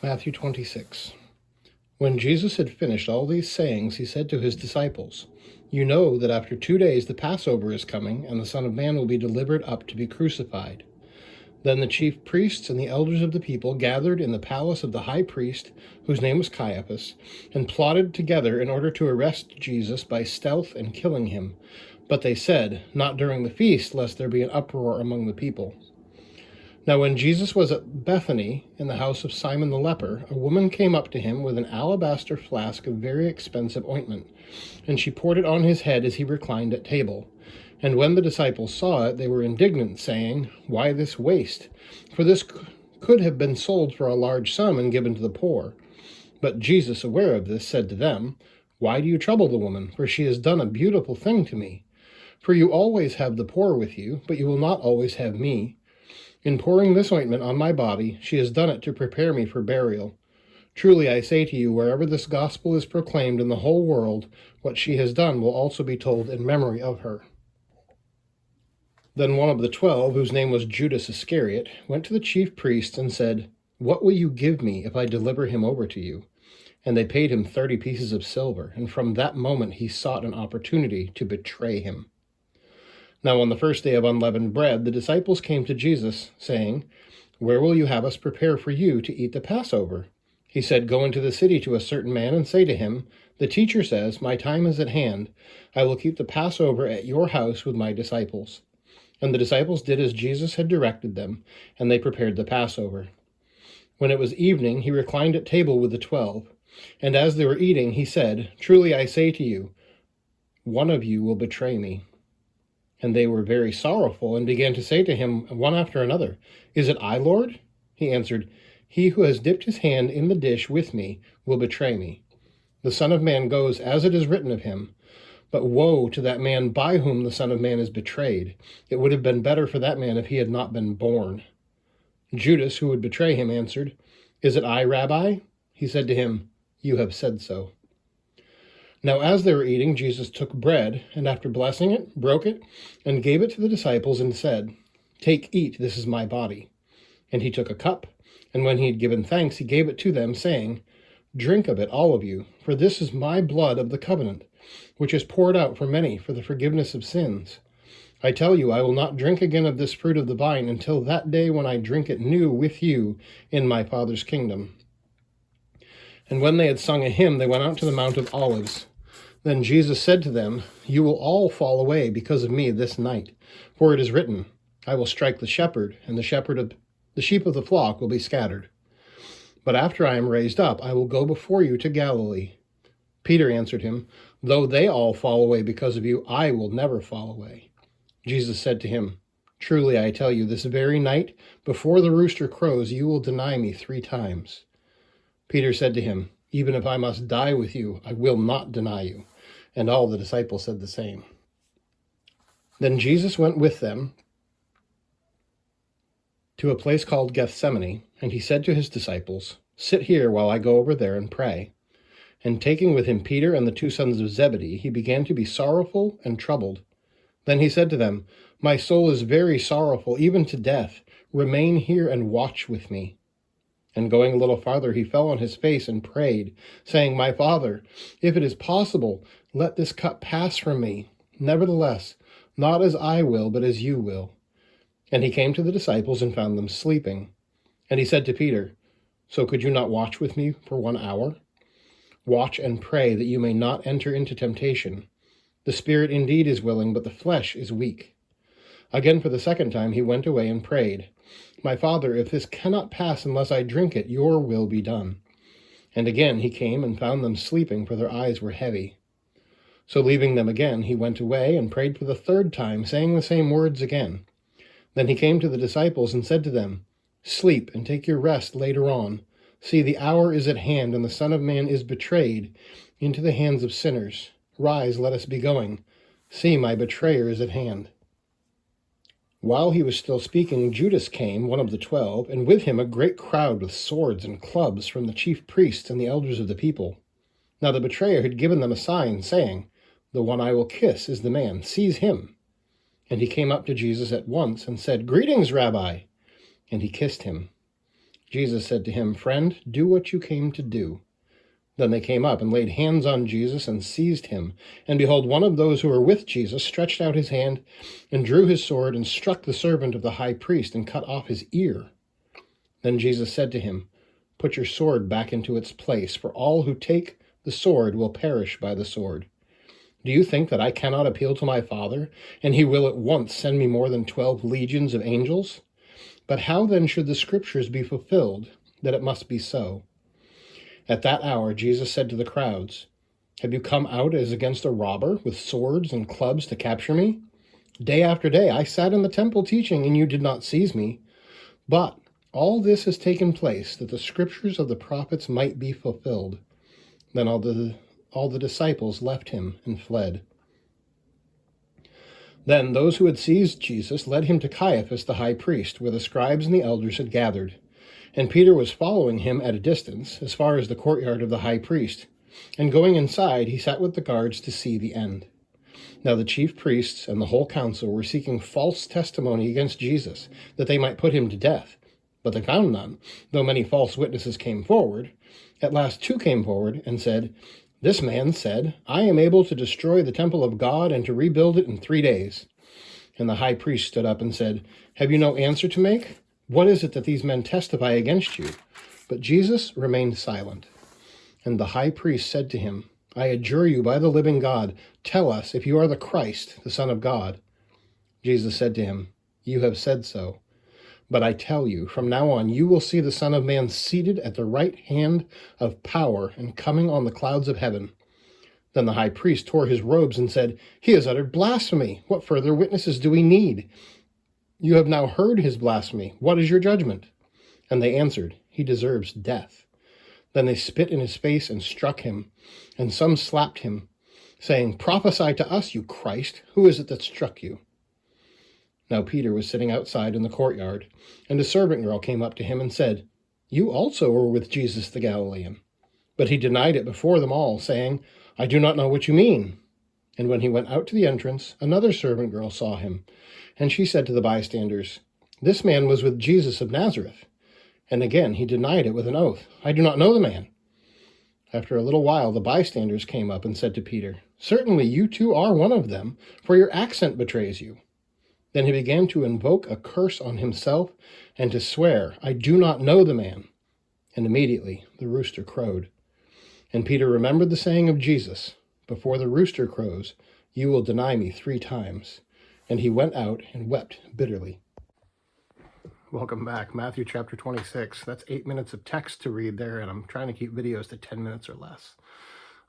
Matthew 26. When Jesus had finished all these sayings, he said to his disciples, "You know that after 2 days the Passover is coming, and the Son of Man will be delivered up to be crucified." Then the chief priests and the elders of the people gathered in the palace of the high priest, whose name was Caiaphas, and plotted together in order to arrest Jesus by stealth and killing him. But they said, "Not during the feast, lest there be an uproar among the people." Now when Jesus was at Bethany, in the house of Simon the leper, a woman came up to him with an alabaster flask of very expensive ointment, and she poured it on his head as he reclined at table. And when the disciples saw it, they were indignant, saying, "Why this waste? For this could have been sold for a large sum and given to the poor." But Jesus, aware of this, said to them, "Why do you trouble the woman? For she has done a beautiful thing to me. For you always have the poor with you, but you will not always have me. In pouring this ointment on my body, she has done it to prepare me for burial. Truly I say to you, wherever this gospel is proclaimed in the whole world, what she has done will also be told in memory of her." Then one of the 12, whose name was Judas Iscariot, went to the chief priests and said, "What will you give me if I deliver him over to you?" And they paid him 30 pieces of silver, and from that moment he sought an opportunity to betray him. Now on the first day of unleavened bread, the disciples came to Jesus, saying, "Where will you have us prepare for you to eat the Passover?" He said, "Go into the city to a certain man and say to him, 'The teacher says, my time is at hand. I will keep the Passover at your house with my disciples.'" And the disciples did as Jesus had directed them, and they prepared the Passover. When it was evening, he reclined at table with the 12. And as they were eating, he said, "Truly I say to you, one of you will betray me." And they were very sorrowful, and began to say to him one after another, "Is it I, Lord?" He answered, "He who has dipped his hand in the dish with me will betray me. The Son of Man goes as it is written of him. But woe to that man by whom the Son of Man is betrayed. It would have been better for that man if he had not been born." Judas, who would betray him, answered, "Is it I, Rabbi?" He said to him, "You have said so." Now as they were eating, Jesus took bread, and after blessing it, broke it, and gave it to the disciples, and said, "Take, eat, this is my body." And he took a cup, and when he had given thanks, he gave it to them, saying, "Drink of it, all of you, for this is my blood of the covenant, which is poured out for many for the forgiveness of sins. I tell you, I will not drink again of this fruit of the vine until that day when I drink it new with you in my Father's kingdom." And when they had sung a hymn, they went out to the Mount of Olives. Then Jesus said to them, "You will all fall away because of me this night, for it is written, 'I will strike the shepherd, and the sheep of the flock will be scattered.' But after I am raised up, I will go before you to Galilee." Peter answered him, "Though they all fall away because of you, I will never fall away." Jesus said to him, "Truly I tell you, this very night, before the rooster crows, you will deny me 3 times. Peter said to him, "Even if I must die with you, I will not deny you." And all the disciples said the same. Then Jesus went with them to a place called Gethsemane, and he said to his disciples, "Sit here while I go over there and pray." And taking with him Peter and the 2 sons of Zebedee, he began to be sorrowful and troubled. Then he said to them, "My soul is very sorrowful, even to death. Remain here and watch with me." And going a little farther, he fell on his face and prayed, saying, "My Father, if it is possible, let this cup pass from me. Nevertheless, not as I will, but as you will." And he came to the disciples and found them sleeping. And he said to Peter, "So could you not watch with me for 1 hour? Watch and pray that you may not enter into temptation. The spirit indeed is willing, but the flesh is weak." Again for the second time he went away and prayed, "My Father, if this cannot pass unless I drink it, your will be done." And again he came and found them sleeping, for their eyes were heavy. So leaving them again, he went away and prayed for the 3rd time, saying the same words again. Then he came to the disciples and said to them, "Sleep and take your rest later on. See, the hour is at hand, and the Son of Man is betrayed into the hands of sinners. Rise, let us be going. See, my betrayer is at hand." While he was still speaking, Judas came, one of the 12, and with him a great crowd with swords and clubs from the chief priests and the elders of the people. Now the betrayer had given them a sign, saying, "The one I will kiss is the man. Seize him." And he came up to Jesus at once and said, "Greetings, Rabbi." And he kissed him. Jesus said to him, "Friend, do what you came to do." Then they came up and laid hands on Jesus and seized him. And behold, one of those who were with Jesus stretched out his hand and drew his sword and struck the servant of the high priest and cut off his ear. Then Jesus said to him, "Put your sword back into its place, for all who take the sword will perish by the sword. Do you think that I cannot appeal to my Father, and he will at once send me more than 12 legions of angels? But how then should the Scriptures be fulfilled, that it must be so?" At that hour Jesus said to the crowds, "Have you come out as against a robber, with swords and clubs to capture me? Day after day I sat in the temple teaching, and you did not seize me. But all this has taken place, that the Scriptures of the prophets might be fulfilled." Then all the disciples left him and fled. Then those who had seized Jesus led him to Caiaphas the high priest, where the scribes and the elders had gathered. And Peter was following him at a distance, as far as the courtyard of the high priest. And going inside, he sat with the guards to see the end. Now the chief priests and the whole council were seeking false testimony against Jesus, that they might put him to death. But they found none, though many false witnesses came forward. At last 2 came forward and said, "This man said, 'I am able to destroy the temple of God and to rebuild it in 3 days.'" And the high priest stood up and said, "Have you no answer to make? What is it that these men testify against you?" But Jesus remained silent. And the high priest said to him, "I adjure you by the living God, tell us if you are the Christ, the Son of God." Jesus said to him, "You have said so. But I tell you, from now on you will see the Son of Man seated at the right hand of power and coming on the clouds of heaven." Then the high priest tore his robes and said, "He has uttered blasphemy. What further witnesses do we need? You have now heard his blasphemy. What is your judgment?" And they answered, "He deserves death." Then they spit in his face and struck him, and some slapped him, saying, "Prophesy to us, you Christ. Who is it that struck you?" Now Peter was sitting outside in the courtyard, and a servant girl came up to him and said, "You also were with Jesus the Galilean." But he denied it before them all, saying, "I do not know what you mean." And when he went out to the entrance, another servant girl saw him, and she said to the bystanders, "This man was with Jesus of Nazareth." And again he denied it with an oath, "I do not know the man." After a little while the bystanders came up and said to Peter, "Certainly you too are one of them, for your accent betrays you." Then he began to invoke a curse on himself and to swear, "I do not know the man." And immediately the rooster crowed. And Peter remembered the saying of Jesus, "Before the rooster crows, you will deny me 3 times." And he went out and wept bitterly. Welcome back. Matthew chapter 26. That's 8 minutes of text to read there, and I'm trying to keep videos to 10 minutes or less.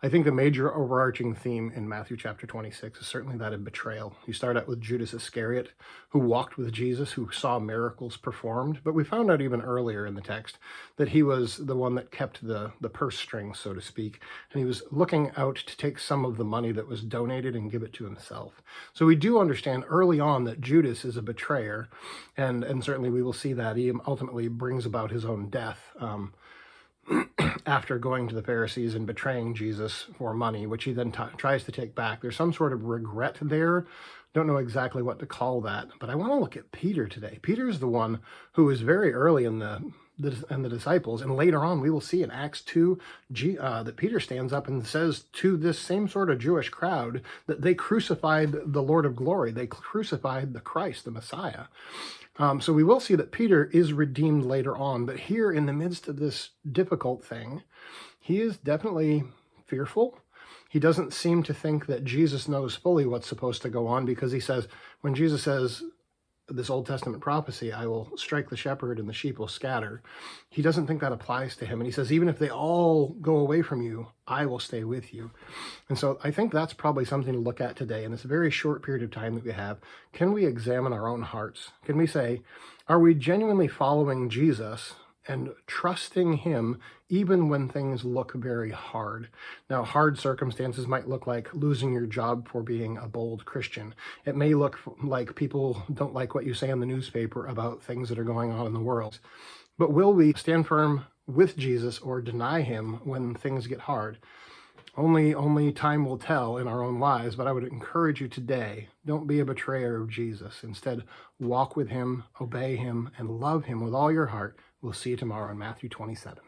I think the major overarching theme in Matthew chapter 26 is certainly that of betrayal. You start out with Judas Iscariot, who walked with Jesus, who saw miracles performed, but we found out even earlier in the text that he was the one that kept the purse strings, so to speak, and he was looking out to take some of the money that was donated and give it to himself. So we do understand early on that Judas is a betrayer, and certainly we will see that he ultimately brings about his own death. After going to the Pharisees and betraying Jesus for money, which he then tries to take back. There's some sort of regret there. Don't know exactly what to call that, but I want to look at Peter today. Peter is the one who is very early in the disciples, and later on we will see in Acts 2 that Peter stands up and says to this same sort of Jewish crowd that they crucified the Lord of glory. They crucified the Christ, the Messiah. So we will see that Peter is redeemed later on, but here in the midst of this difficult thing, he is definitely fearful. He doesn't seem to think that Jesus knows fully what's supposed to go on, because he says, when Jesus says this Old Testament prophecy, "I will strike the shepherd and the sheep will scatter," he doesn't think that applies to him. And he says, even if they all go away from you, I will stay with you. And so I think that's probably something to look at today in this very short period of time that we have. Can we examine our own hearts? Can we say, are we genuinely following Jesus and trusting him even when things look very hard? Now, hard circumstances might look like losing your job for being a bold Christian. It may look like people don't like what you say in the newspaper about things that are going on in the world. But will we stand firm with Jesus or deny him when things get hard? Only time will tell in our own lives, but I would encourage you today, don't be a betrayer of Jesus. Instead, walk with him, obey him, and love him with all your heart, We'll see you tomorrow in Matthew 27.